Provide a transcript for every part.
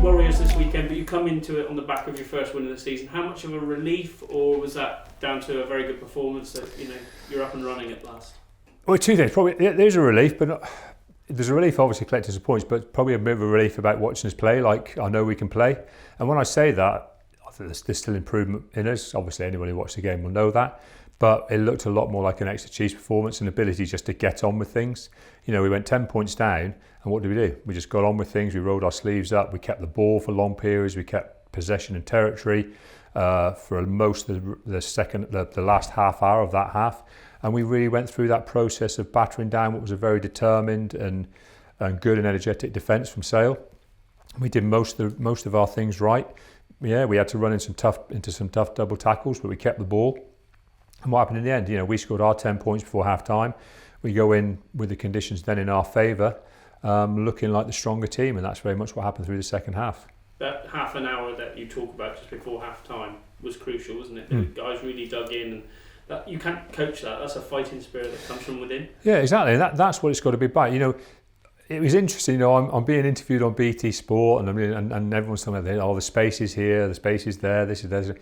Warriors this weekend, but you come into it on the back of your first win of the season. How much of a relief, or was that down to a very good performance that you're up and running at last? Well, two things. Probably there's a relief, but there's a relief obviously collecting some points, but probably a bit of a relief about watching us play. Like, I know we can play, and when I say that, I think there's still improvement in us. Obviously, anybody who watched the game will know that. But it looked a lot more like an Exeter Chiefs performance and ability just to get on with things. We went 10 points down, and what did we do? We just got on with things. We rolled our sleeves up. We kept the ball for long periods. We kept possession and territory for most of the last half hour of that half. And we really went through that process of battering down what was a very determined and good and energetic defence from Sale. We did most of our things right. Yeah, we had to run into some tough double tackles, but we kept the ball. And what happened in the end? We scored our 10 points before half time. We go in with the conditions then in our favour, looking like the stronger team, and that's very much what happened through the second half. That half an hour that you talk about just before half time was crucial, wasn't it? The guys really dug in, and that, you can't coach that. That's a fighting spirit that comes from within. Yeah, exactly. That's what it's got to be about. It was interesting. I'm being interviewed on BT Sport, and everyone's talking about the space is here, the space is there, this is there.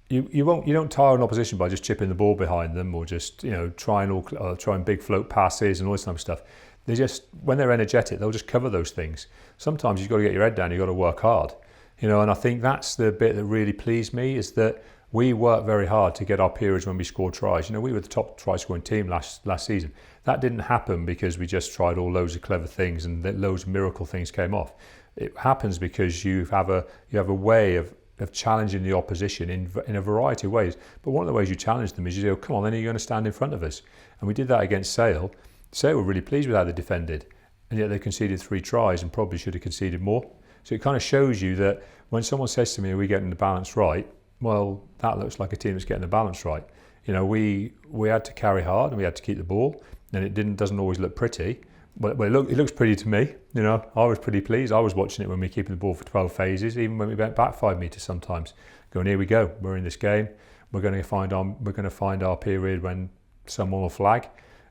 You don't tire an opposition by just chipping the ball behind them, or just trying big float passes and all this type of stuff. They just, when they're energetic, they'll just cover those things. Sometimes you've got to get your head down. You've got to work hard, and I think that's the bit that really pleased me, is that we worked very hard to get our periods when we scored tries. We were the top try scoring team last season. That didn't happen because we just tried all loads of clever things and loads of miracle things came off. It happens because you have a way of challenging the opposition in a variety of ways. But one of the ways you challenge them is you say, come on, then you're going to stand in front of us. And we did that against Sale. Sale were really pleased with how they defended, and yet they conceded 3 tries and probably should have conceded more. So it kind of shows you that when someone says to me, are we getting the balance right? Well, that looks like a team that's getting the balance right. We had to carry hard and we had to keep the ball, and it doesn't always look pretty. But it looks pretty to me. I was pretty pleased. I was watching it when we were keeping the ball for 12 phases, even when we went back 5 metres sometimes. Going, here we go. We're in this game. We're going to find our period when someone will flag,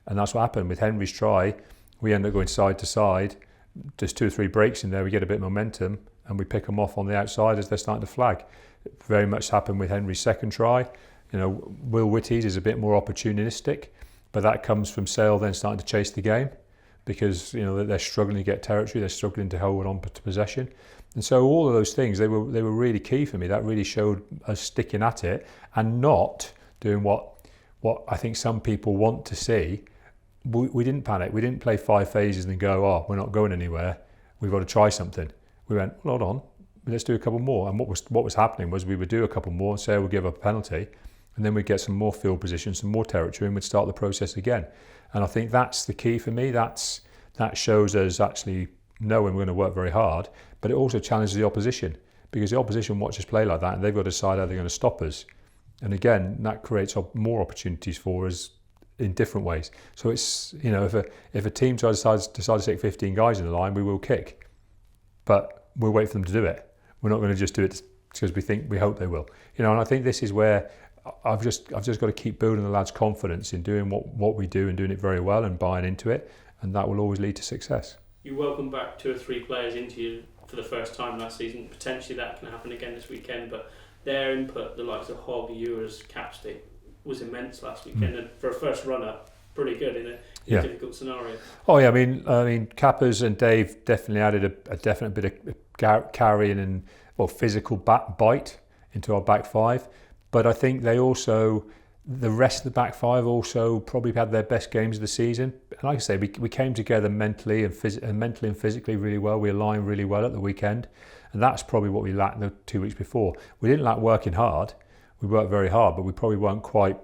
and that's what happened with Henry's try. We end up going side to side. There's 2 or 3 breaks in there. We get a bit of momentum, and we pick them off on the outside as they're starting to flag. It very much happened with Henry's second try. Will Whitty's is a bit more opportunistic, but that comes from Sale then starting to chase the game, because they're struggling to get territory, they're struggling to hold on to possession, and so all of those things they were really key for me. That really showed us sticking at it and not doing what I think some people want to see. We didn't panic. We didn't play 5 phases and then go, we're not going anywhere. We've got to try something. We went, hold on, let's do a couple more. And what was happening was we would do a couple more and say we'll give up a penalty, and then we'd get some more field position, some more territory, and we'd start the process again. And I think that's the key for me. That shows us actually knowing we're going to work very hard, but it also challenges the opposition, because the opposition watches play like that and they've got to decide how they're going to stop us. And again, that creates more opportunities for us in different ways. So it's, if a team decides to take 15 guys in the line, we will kick, but we'll wait for them to do it. We're not going to just do it because we hope they will. And I think this is where I've just got to keep building the lads' confidence in doing what we do and doing it very well and buying into it, and that will always lead to success. You welcome back 2 or 3 players into you for the first time last season. Potentially that can happen again this weekend, but their input, the likes of Hogg, Ewers, Capstick, was immense last weekend, and for a first runner, pretty good in a difficult scenario. Oh yeah, I mean, Cappers and Dave definitely added a definite bit of carrying and physical bite into our back 5. But I think the rest of the back 5 also probably had their best games of the season. And like I say, we came together mentally and physically really well. We aligned really well at the weekend, and that's probably what we lacked the 2 weeks before. We didn't lack working hard. We worked very hard, but we probably weren't quite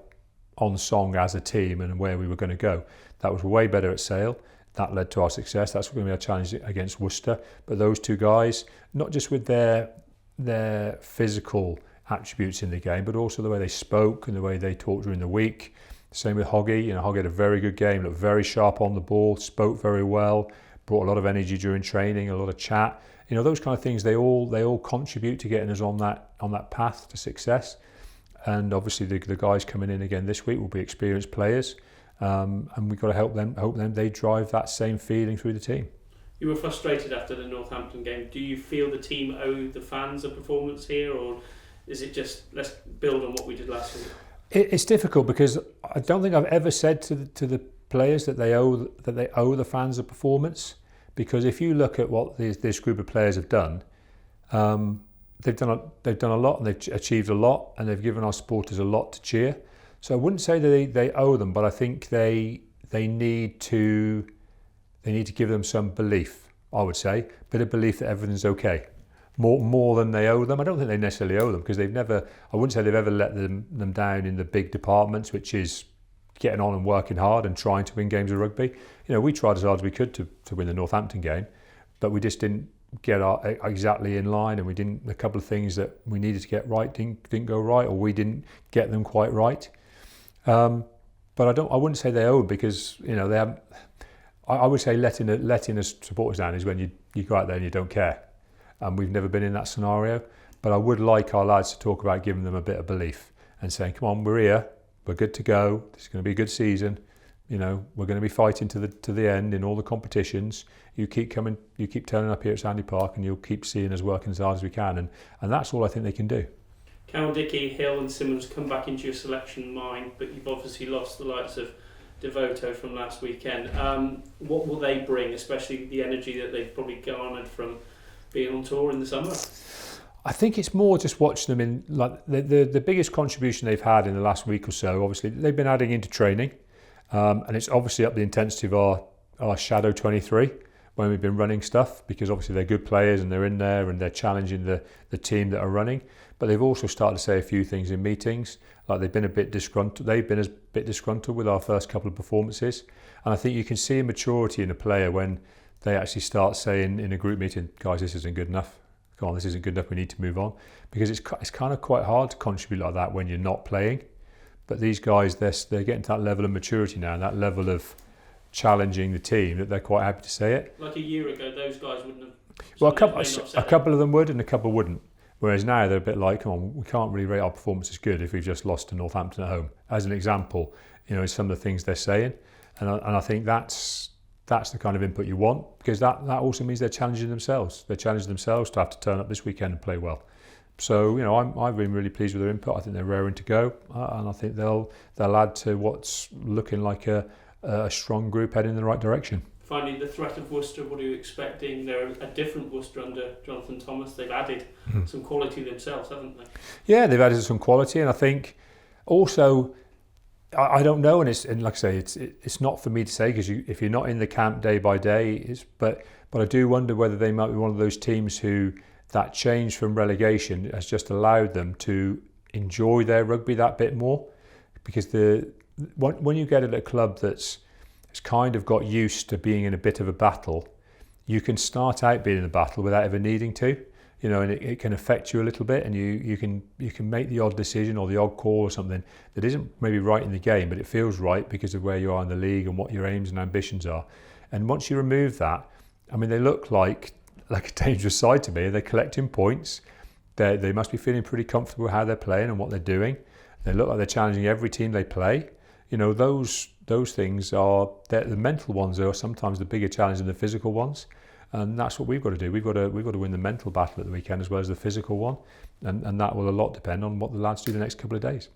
on song as a team and where we were going to go. That was way better at Sale. That led to our success. That's going to be our challenge against Worcester. But those 2 guys, not just with their physical attributes in the game, but also the way they spoke and the way they talked during the week. Same with Hoggy. Hoggy had a very good game, looked very sharp on the ball, spoke very well, brought a lot of energy during training, a lot of chat. Those kind of things, they all contribute to getting us on that path to success. And obviously the guys coming in again this week will be experienced players, and we've got to help them. They drive that same feeling through the team. You were frustrated after the Northampton game. Do you feel the team owe the fans a performance here, or is it just let's build on what we did last week? It's difficult because I don't think I've ever said to the players that they owe the fans a performance. Because if you look at what this group of players have done, they've done a lot and they've achieved a lot, and they've given our supporters a lot to cheer. So I wouldn't say that they owe them, but I think they need to give them some belief. I would say, a bit of belief that everything's okay. More than they owe them. I don't think they necessarily owe them, because I wouldn't say they've ever let them down in the big departments, which is getting on and working hard and trying to win games of rugby. We tried as hard as we could to win the Northampton game, but we just didn't get exactly in line, and a couple of things that we needed to get right didn't go right, or we didn't get them quite right. But I wouldn't say they owe, because they haven't. I would say letting us supporters down is when you go out there and you don't care. And we've never been in that scenario. But I would like our lads to talk about giving them a bit of belief and saying, come on, we're here, we're good to go, this is going to be a good season. We're going to be fighting to the end in all the competitions. You keep coming, you keep turning up here at Sandy Park, and you'll keep seeing us working as hard as we can. And that's all I think they can do. Cal Dickey, Hill and Simmons come back into your selection mind, but you've obviously lost the likes of Devoto from last weekend. What will they bring, especially the energy that they've probably garnered from being on tour in the summer? I think it's more just watching them in, like, the biggest contribution they've had in the last week or so. Obviously, they've been adding into training, and it's obviously up the intensity of our Shadow 23 when we've been running stuff, because obviously they're good players and they're in there and they're challenging the team that are running. But they've also started to say a few things in meetings, like they've been a bit disgruntled. They've been a bit disgruntled with our first couple of performances, and I think you can see a maturity in a player when they actually start saying in a group meeting, guys, this isn't good enough. Come on, this isn't good enough. We need to move on, because it's kind of quite hard to contribute like that when you're not playing. But these guys, they're getting to that level of maturity now, and that level of challenging the team, that they're quite happy to say it. Like a year ago, those guys wouldn't have. Well, a couple of them would, and a couple wouldn't. Whereas now they're a bit like, come on, we can't really rate our performance as good if we've just lost to Northampton at home. As an example, some of the things they're saying, and I think that's the kind of input you want, because that also means they're challenging themselves. They're challenging themselves to have to turn up this weekend and play well. So I've been really pleased with their input. I think they're raring to go, and I think they'll add to what's looking like a strong group heading in the right direction. Finally, the threat of Worcester, what are you expecting? They're a different Worcester under Jonathan Thomas. They've added some quality themselves, haven't they? Yeah, they've added some quality, and I think also, I don't know, and like I say, it's not for me to say, because if you're not in the camp day by day, but I do wonder whether they might be one of those teams who that change from relegation has just allowed them to enjoy their rugby that bit more, because when you get at a club that's kind of got used to being in a bit of a battle, you can start out being in a battle without ever needing to, and it can affect you a little bit, and you can make the odd decision or the odd call or something that isn't maybe right in the game, but it feels right because of where you are in the league and what your aims and ambitions are. And once you remove that, I mean, they look like a dangerous side to me. They're collecting points. They must be feeling pretty comfortable with how they're playing and what they're doing. They look like they're challenging every team they play. Those things are the mental ones are sometimes the bigger challenge than the physical ones, and that's what we've got to do. We've got to win the mental battle at the weekend as well as the physical one, and that will a lot depend on what the lads do the next couple of days.